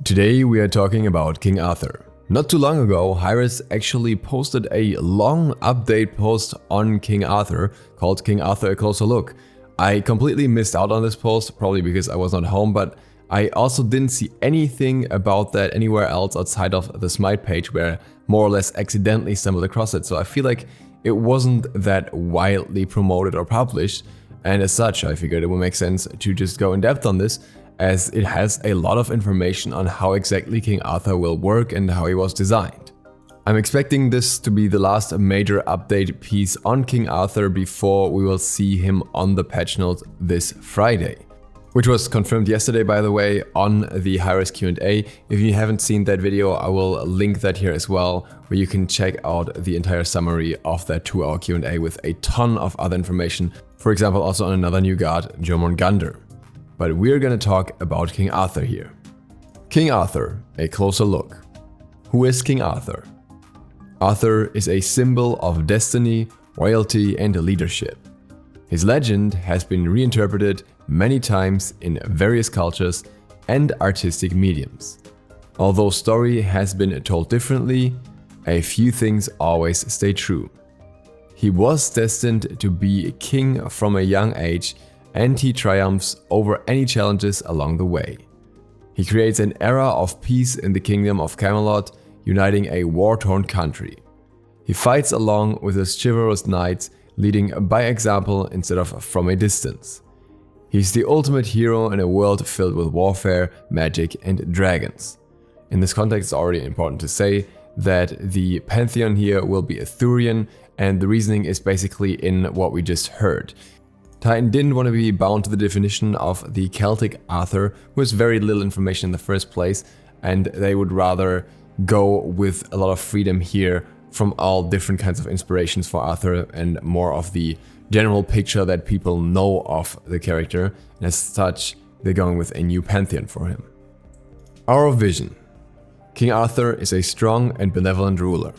Today we are talking about King Arthur. Not too long ago, Hyres actually posted a long update post on King Arthur called King Arthur A Closer Look. I completely missed out on this post, probably because I was not home, but I also didn't see anything about that anywhere else outside of the Smite page where more or less accidentally stumbled across it. So I feel like it wasn't that widely promoted or published, and as such I figured it would make sense to just go in depth on this, as it has a lot of information on how exactly King Arthur will work and how he was designed. I'm expecting this to be the last major update piece on King Arthur before we will see him on the patch notes this Friday. Which was confirmed yesterday, by the way, on the Hyres Q&A. If you haven't seen that video, I will link that here as well, where you can check out the entire summary of that 2-hour Q&A with a ton of other information. For example, also on another new god, Jormungandr. But we're gonna talk about King Arthur here. King Arthur, a closer look. Who is King Arthur? Arthur is a symbol of destiny, royalty, and leadership. His legend has been reinterpreted many times in various cultures and artistic mediums. Although story has been told differently, a few things always stay true. He was destined to be a king from a young age, and he triumphs over any challenges along the way. He creates an era of peace in the kingdom of Camelot, uniting a war-torn country. He fights along with his chivalrous knights, leading by example instead of from a distance. He's the ultimate hero in a world filled with warfare, magic, and dragons. In this context, it's already important to say that the Pantheon here will be Arthurian, and the reasoning is basically in what we just heard. Titan didn't want to be bound to the definition of the Celtic Arthur, who has very little information in the first place, and they would rather go with a lot of freedom here from all different kinds of inspirations for Arthur and more of the general picture that people know of the character, and as such, they're going with a new pantheon for him. Our vision. King Arthur is a strong and benevolent ruler.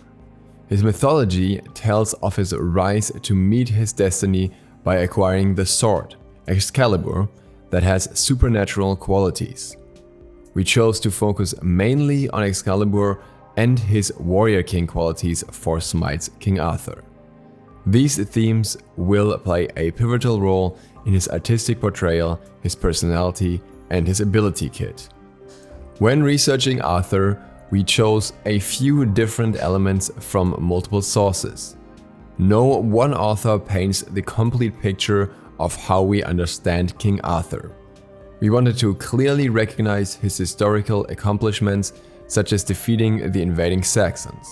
His mythology tells of his rise to meet his destiny by acquiring the sword, Excalibur, that has supernatural qualities. We chose to focus mainly on Excalibur and his warrior king qualities for Smite's King Arthur. These themes will play a pivotal role in his artistic portrayal, his personality, and his ability kit. When researching Arthur, we chose a few different elements from multiple sources. No one author paints the complete picture of how we understand King Arthur. We wanted to clearly recognize his historical accomplishments, such as defeating the invading Saxons.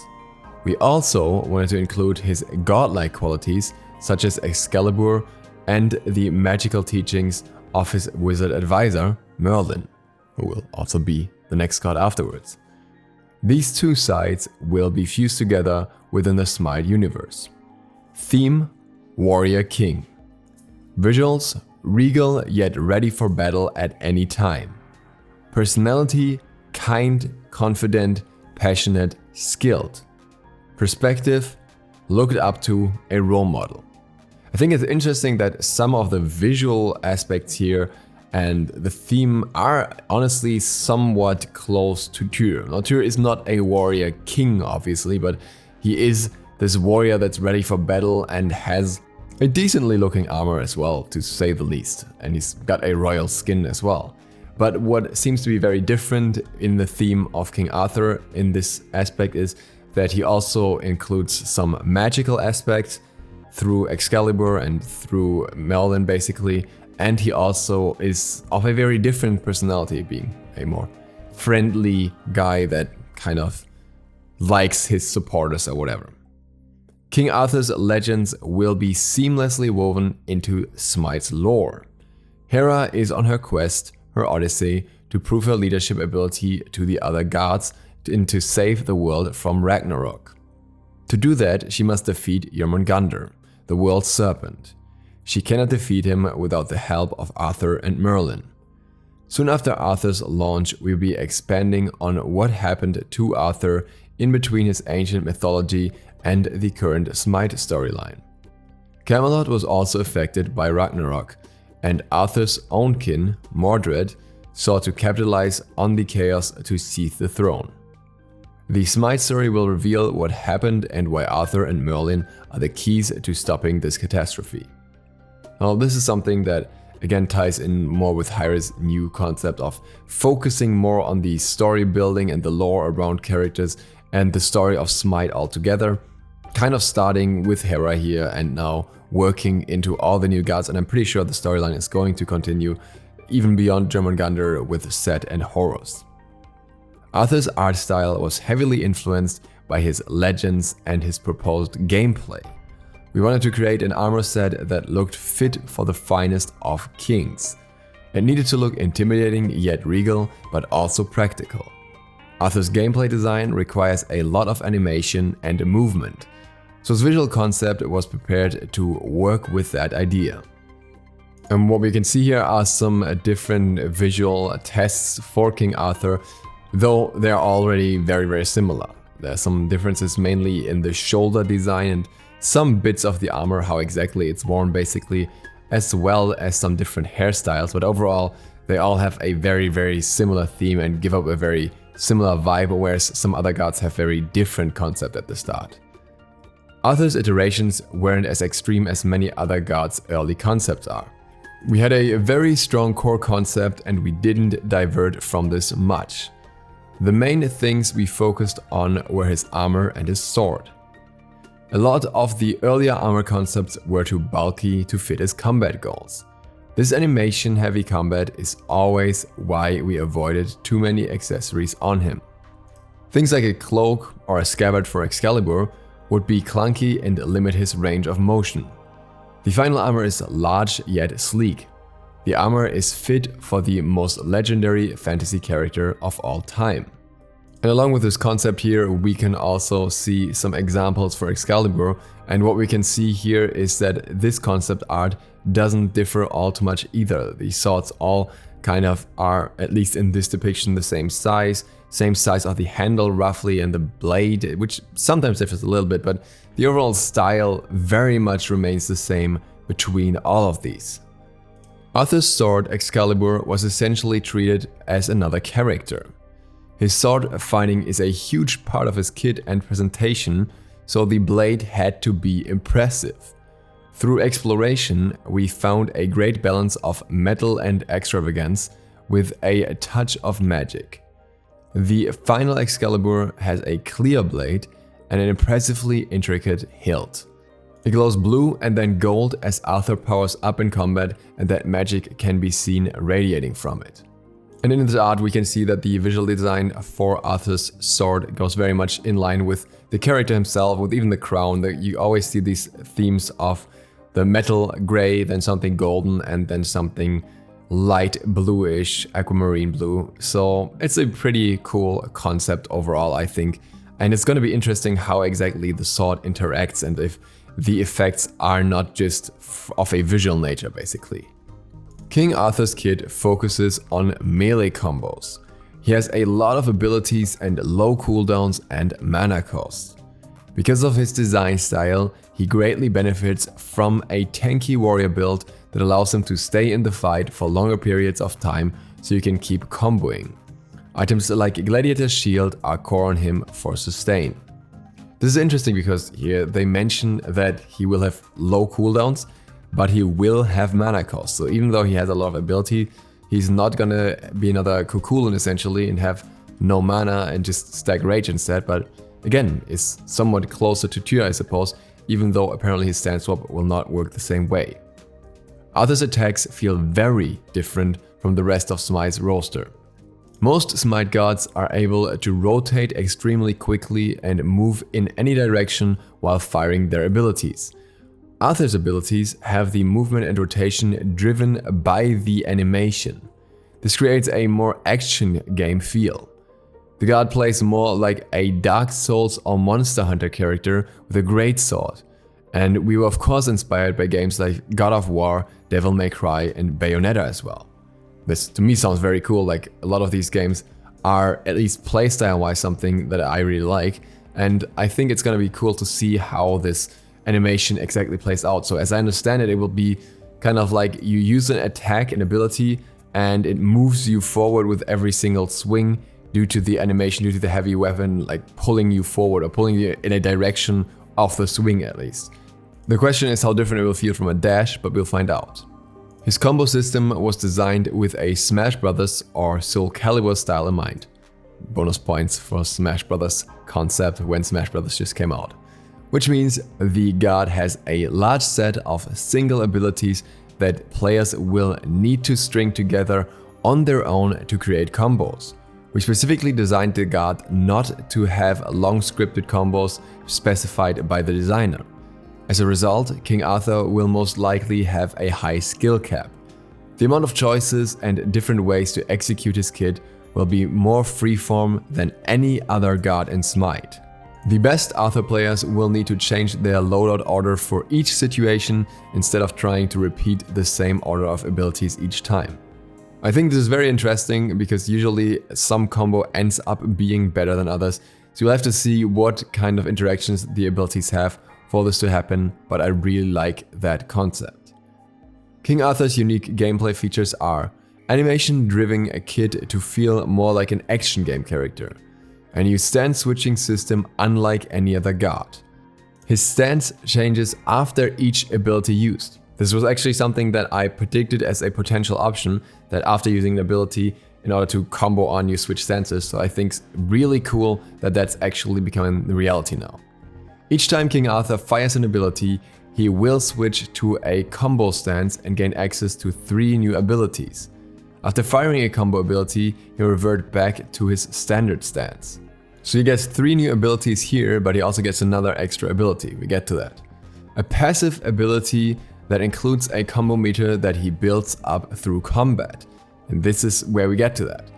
We also wanted to include his godlike qualities, such as Excalibur and the magical teachings of his wizard advisor, Merlin, who will also be the next god afterwards. These two sides will be fused together within the Smite universe. Theme: Warrior King. Visuals: regal yet ready for battle at any time. Personality: kind, confident, passionate, skilled. Perspective: looked up to, a role model. I think it's interesting that some of the visual aspects here and the theme are honestly somewhat close to Tyr. Now, Tyr is not a warrior king, obviously, but he is this warrior that's ready for battle and has a decently looking armor as well, to say the least. And he's got a royal skin as well. But what seems to be very different in the theme of King Arthur in this aspect is that he also includes some magical aspects through Excalibur and through Merlin basically, and he also is of a very different personality, being a more friendly guy that kind of likes his supporters or whatever. King Arthur's legends will be seamlessly woven into Smite's lore. Hera is on her quest, her odyssey, to prove her leadership ability to the other gods and to save the world from Ragnarok. To do that, she must defeat Jormungandr, the world's serpent. She cannot defeat him without the help of Arthur and Merlin. Soon after Arthur's launch, we'll be expanding on what happened to Arthur in between his ancient mythology and the current Smite storyline. Camelot was also affected by Ragnarok, and Arthur's own kin, Mordred, sought to capitalize on the chaos to seize the throne. The Smite story will reveal what happened and why Arthur and Merlin are the keys to stopping this catastrophe. Now, this is something that again ties in more with Hi-Rez's new concept of focusing more on the story building and the lore around characters and the story of Smite altogether, kind of starting with Hera here and now working into all the new gods, and I'm pretty sure the storyline is going to continue even beyond Jormungandr with Set and Horus. Arthur's art style was heavily influenced by his legends and his proposed gameplay. We wanted to create an armor set that looked fit for the finest of kings. It needed to look intimidating yet regal, but also practical. Arthur's gameplay design requires a lot of animation and movement, so his visual concept was prepared to work with that idea. And what we can see here are some different visual tests for King Arthur, though they are already very similar. There are some differences mainly in the shoulder design and some bits of the armor, how exactly it's worn basically, as well as some different hairstyles, but overall they all have a very similar theme and give up a very similar vibe, whereas some other gods have very different concept at the start. Arthur's iterations weren't as extreme as many other gods' early concepts are. We had a very strong core concept and we didn't divert from this much. The main things we focused on were his armor and his sword. A lot of the earlier armor concepts were too bulky to fit his combat goals. This animation-heavy combat is always why we avoided too many accessories on him. Things like a cloak or a scabbard for Excalibur would be clunky and limit his range of motion. The final armor is large yet sleek. The armor is fit for the most legendary fantasy character of all time. And along with this concept here, we can also see some examples for Excalibur, and what we can see here is that this concept art doesn't differ all too much either. The swords all kind of are, at least in this depiction, the same size of the handle roughly, and the blade, which sometimes differs a little bit, but the overall style very much remains the same between all of these. Arthur's sword Excalibur was essentially treated as another character. His sword finding is a huge part of his kit and presentation, so the blade had to be impressive. Through exploration, we found a great balance of metal and extravagance with a touch of magic. The final Excalibur has a clear blade and an impressively intricate hilt. It glows blue and then gold as Arthur powers up in combat, and that magic can be seen radiating from it. And in this art we can see that the visual design for Arthur's sword goes very much in line with the character himself, with even the crown. You always see these themes of the metal gray, then something golden, and then something light bluish, aquamarine blue. So it's a pretty cool concept overall, I think. And it's going to be interesting how exactly the sword interacts and if the effects are not just of a visual nature, basically. King Arthur's kit focuses on melee combos. He has a lot of abilities and low cooldowns and mana costs. Because of his design style, he greatly benefits from a tanky warrior build that allows him to stay in the fight for longer periods of time so you can keep comboing. Items like Gladiator's Shield are core on him for sustain. This is interesting because here they mention that he will have low cooldowns, but he will have mana cost. So even though he has a lot of ability, he's not gonna be another Cuchulainn essentially and have no mana and just stack rage instead, but again, is somewhat closer to Tyr, I suppose, even though apparently his stand swap will not work the same way. Arthur's attacks feel very different from the rest of Smite's roster. Most Smite gods are able to rotate extremely quickly and move in any direction while firing their abilities. Arthur's abilities have the movement and rotation driven by the animation. This creates a more action game feel. The god plays more like a Dark Souls or Monster Hunter character with a great sword. And we were of course inspired by games like God of War, Devil May Cry and Bayonetta as well. This to me sounds very cool, like a lot of these games are at least playstyle wise something that I really like, and I think it's gonna be cool to see how this animation exactly plays out. So as I understand it, it will be kind of like you use an attack and ability and it moves you forward with every single swing due to the animation, due to the heavy weapon like pulling you forward or pulling you in a direction of the swing at least. The question is how different it will feel from a dash, but we'll find out. His combo system was designed with a Smash Bros. Or SoulCalibur style in mind. Bonus points for Smash Bros. Concept when Smash Bros. Just came out. Which means the god has a large set of single abilities that players will need to string together on their own to create combos. We specifically designed the god not to have long scripted combos specified by the designer. As a result, King Arthur will most likely have a high skill cap. The amount of choices and different ways to execute his kit will be more freeform than any other god in Smite. The best Arthur players will need to change their loadout order for each situation instead of trying to repeat the same order of abilities each time. I think this is very interesting because usually some combo ends up being better than others, so you'll have to see what kind of interactions the abilities have for this to happen, but I really like that concept. King Arthur's unique gameplay features are animation-driven a kit to feel more like an action game character, a new stance switching system unlike any other god. His stance changes after each ability used. This was actually something that I predicted as a potential option, that after using the ability, in order to combo on, you switch stances, so I think it's really cool that that's actually becoming the reality now. Each time King Arthur fires an ability, he will switch to a combo stance and gain access to 3 new abilities. After firing a combo ability, he'll revert back to his standard stance. So he gets 3 new abilities here, but he also gets another extra ability, we get to that. A passive ability that includes a combo meter that he builds up through combat. And this is where we get to that.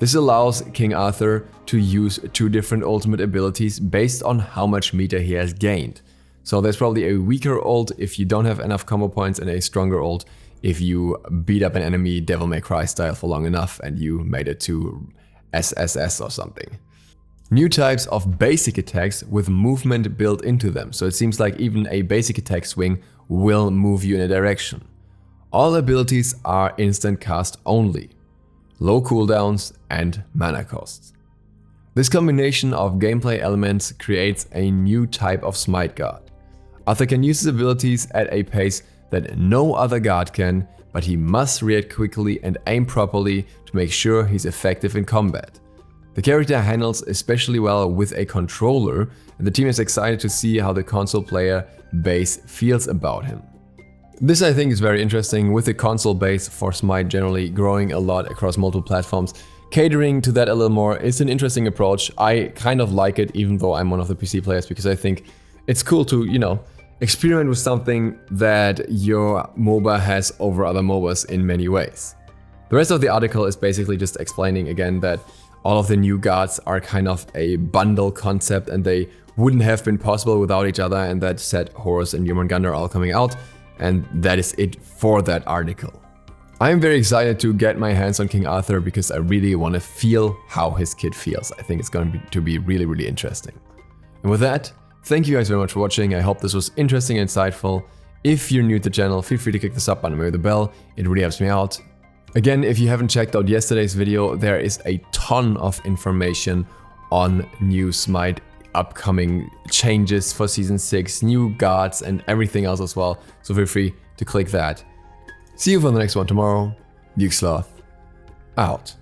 This allows King Arthur to use 2 different ultimate abilities based on how much meter he has gained. So there's probably a weaker ult if you don't have enough combo points, and a stronger ult if you beat up an enemy Devil May Cry style for long enough and you made it to SSS or something. New types of basic attacks with movement built into them, so it seems like even a basic attack swing will move you in a direction. All abilities are instant cast only, low cooldowns and mana costs. This combination of gameplay elements creates a new type of Smite god. Arthur can use his abilities at a pace that no other god can, but he must react quickly and aim properly to make sure he's effective in combat. The character handles especially well with a controller, and the team is excited to see how the console player base feels about him. This I think is very interesting, with the console base for Smite generally growing a lot across multiple platforms. Catering to that a little more is an interesting approach. I kind of like it, even though I'm one of the PC players, because I think it's cool to, experiment with something that your MOBA has over other MOBAs in many ways. The rest of the article is basically just explaining again that all of the new gods are kind of a bundle concept and they wouldn't have been possible without each other, and that Set, Horus and Jormungandr are all coming out, and that is it for that article. I am very excited to get my hands on King Arthur because I really want to feel how his kit feels. I think it's going to be really, really interesting. And with that, thank you guys very much for watching. I hope this was interesting and insightful. If you're new to the channel, feel free to click the sub button and ring the bell. It really helps me out. Again, if you haven't checked out yesterday's video, there is a ton of information on new Smite, upcoming changes for Season 6, new gods and everything else as well. So feel free to click that. See you for the next one tomorrow. DukeSloth out.